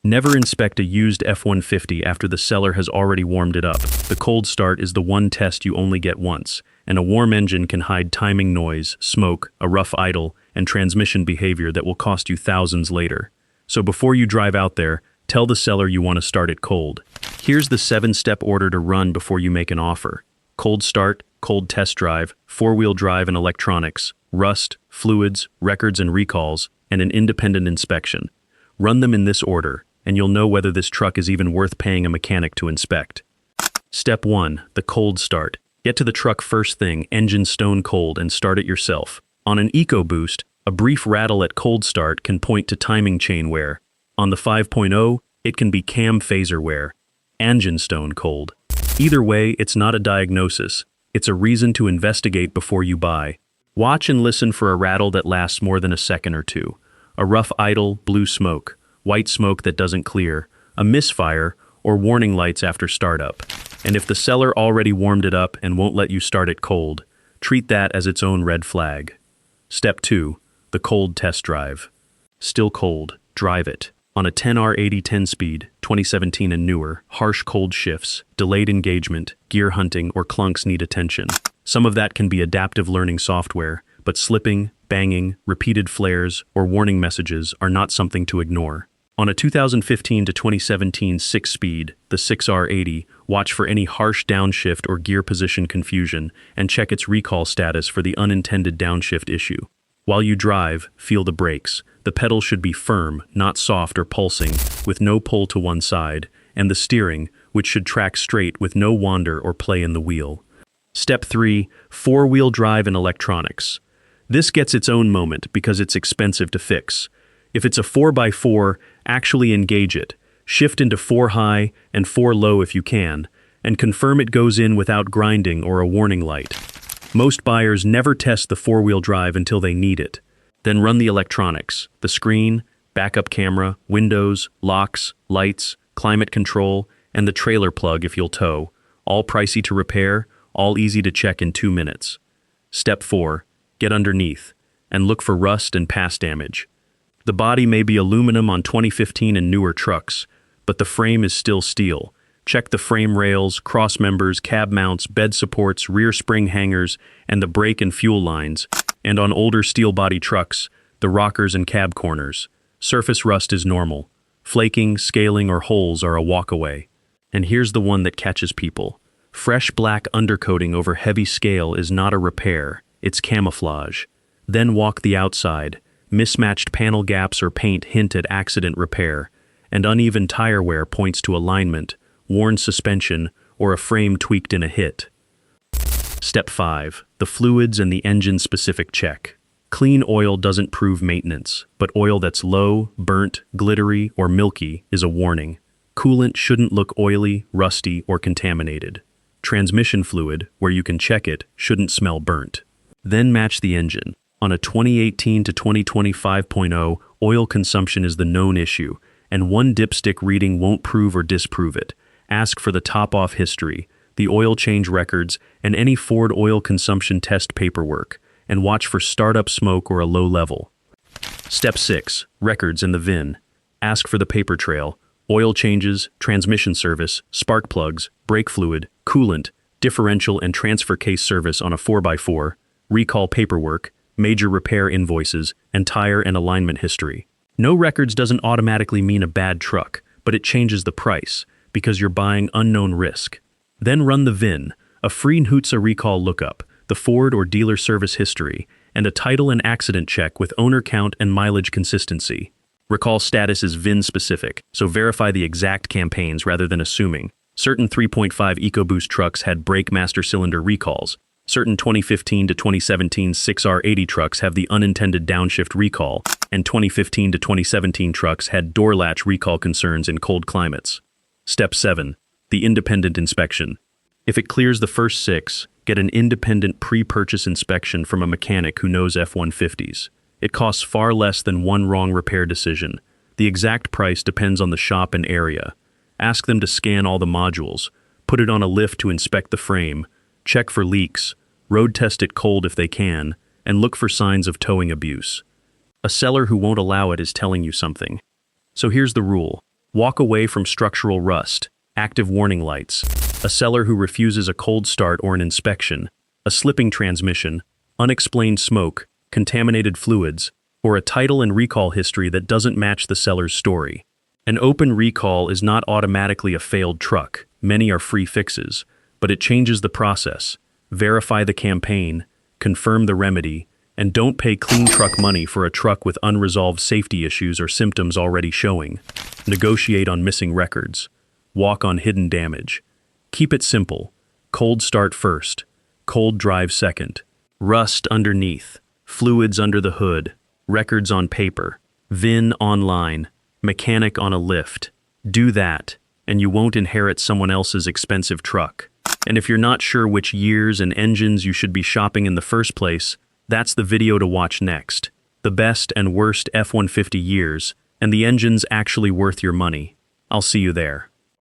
Never inspect a used F-150 after the seller has already warmed it up. The cold start is the one test you only get once, and a warm engine can hide timing noise, smoke, a rough idle, and transmission behavior that will cost you thousands later. So before you drive out there, tell the seller you want to start it cold. Here's the 7-step order to run before you make an offer. Cold start, cold test drive, 4-wheel drive and electronics, rust, fluids, records and recalls, and an independent inspection. Run them in this order, and you'll know whether this truck is even worth paying a mechanic to inspect. Step 1. The cold start. Get to the truck first thing, engine stone cold, and start it yourself. On an EcoBoost, a brief rattle at cold start can point to timing chain wear. On the 5.0, it can be cam phaser wear. Engine stone cold. Either way, it's not a diagnosis. It's a reason to investigate before you buy. Watch and listen for a rattle that lasts more than a second or two. A rough idle, blue smoke, white smoke that doesn't clear, a misfire, or warning lights after startup. And if the seller already warmed it up and won't let you start it cold, treat that as its own red flag. Step 2. The cold test drive. Still cold, drive it. On a 10R80 10-speed, 2017 and newer, harsh cold shifts, delayed engagement, gear hunting, or clunks need attention. Some of that can be adaptive learning software, but slipping, banging, repeated flares, or warning messages are not something to ignore. On a 2015 to 2017 6-speed, the 6R80, watch for any harsh downshift or gear position confusion and check its recall status for the unintended downshift issue. While you drive, feel the brakes. The pedal should be firm, not soft or pulsing, with no pull to one side, and the steering, which should track straight with no wander or play in the wheel. Step 3. 4-wheel drive and electronics. This gets its own moment because it's expensive to fix. If it's a 4x4, actually engage it. Shift into 4 high and 4 low if you can, and confirm it goes in without grinding or a warning light. Most buyers never test the 4-wheel drive until they need it. Then run the electronics, the screen, backup camera, windows, locks, lights, climate control, and the trailer plug if you'll tow. All pricey to repair, all easy to check in 2 minutes. Step 4. Get underneath, and look for rust and past damage. The body may be aluminum on 2015 and newer trucks, but the frame is still steel. Check the frame rails, cross members, cab mounts, bed supports, rear spring hangers, and the brake and fuel lines, and on older steel body trucks, the rockers and cab corners. Surface rust is normal. Flaking, scaling, or holes are a walk away. And here's the one that catches people. Fresh black undercoating over heavy scale is not a repair, it's camouflage. Then walk the outside. Mismatched panel gaps or paint hint at accident repair, and uneven tire wear points to alignment, worn suspension, or a frame tweaked in a hit. Step 5. The fluids and the engine-specific check. Clean oil doesn't prove maintenance, but oil that's low, burnt, glittery, or milky is a warning. Coolant shouldn't look oily, rusty, or contaminated. Transmission fluid, where you can check it, shouldn't smell burnt. Then match the engine. On a 2018 to 2020 5.0, oil consumption is the known issue, and one dipstick reading won't prove or disprove it. Ask for the top-off history, the oil change records, and any Ford oil consumption test paperwork, and watch for startup smoke or a low level. Step 6. Records and the VIN. Ask for the paper trail, oil changes, transmission service, spark plugs, brake fluid, coolant, differential and transfer case service on a 4x4, recall paperwork, major repair invoices, and tire and alignment history. No records doesn't automatically mean a bad truck, but it changes the price, because you're buying unknown risk. Then run the VIN, a free NHTSA recall lookup, the Ford or dealer service history, and a title and accident check with owner count and mileage consistency. Recall status is VIN specific, so verify the exact campaigns rather than assuming. Certain 3.5 EcoBoost trucks had brake master cylinder recalls. Certain 2015 to 2017 6R80 trucks have the unintended downshift recall, and 2015 to 2017 trucks had door latch recall concerns in cold climates. Step 7. The independent inspection. If it clears the first 6, get an independent pre-purchase inspection from a mechanic who knows F-150s. It costs far less than one wrong repair decision. The exact price depends on the shop and area. Ask them to scan all the modules, put it on a lift to inspect the frame, check for leaks, road test it cold if they can, and look for signs of towing abuse. A seller who won't allow it is telling you something. So here's the rule. Walk away from structural rust, active warning lights, a seller who refuses a cold start or an inspection, a slipping transmission, unexplained smoke, contaminated fluids, or a title and recall history that doesn't match the seller's story. An open recall is not automatically a failed truck. Many are free fixes, but it changes the process. Verify the campaign, confirm the remedy, and don't pay clean truck money for a truck with unresolved safety issues or symptoms already showing. Negotiate on missing records. Walk on hidden damage. Keep it simple. Cold start first. Cold drive second. Rust underneath. Fluids under the hood. Records on paper. VIN online. Mechanic on a lift. Do that, and you won't inherit someone else's expensive truck. And if you're not sure which years and engines you should be shopping in the first place, that's the video to watch next. The best and worst F-150 years, and the engines actually worth your money. I'll see you there.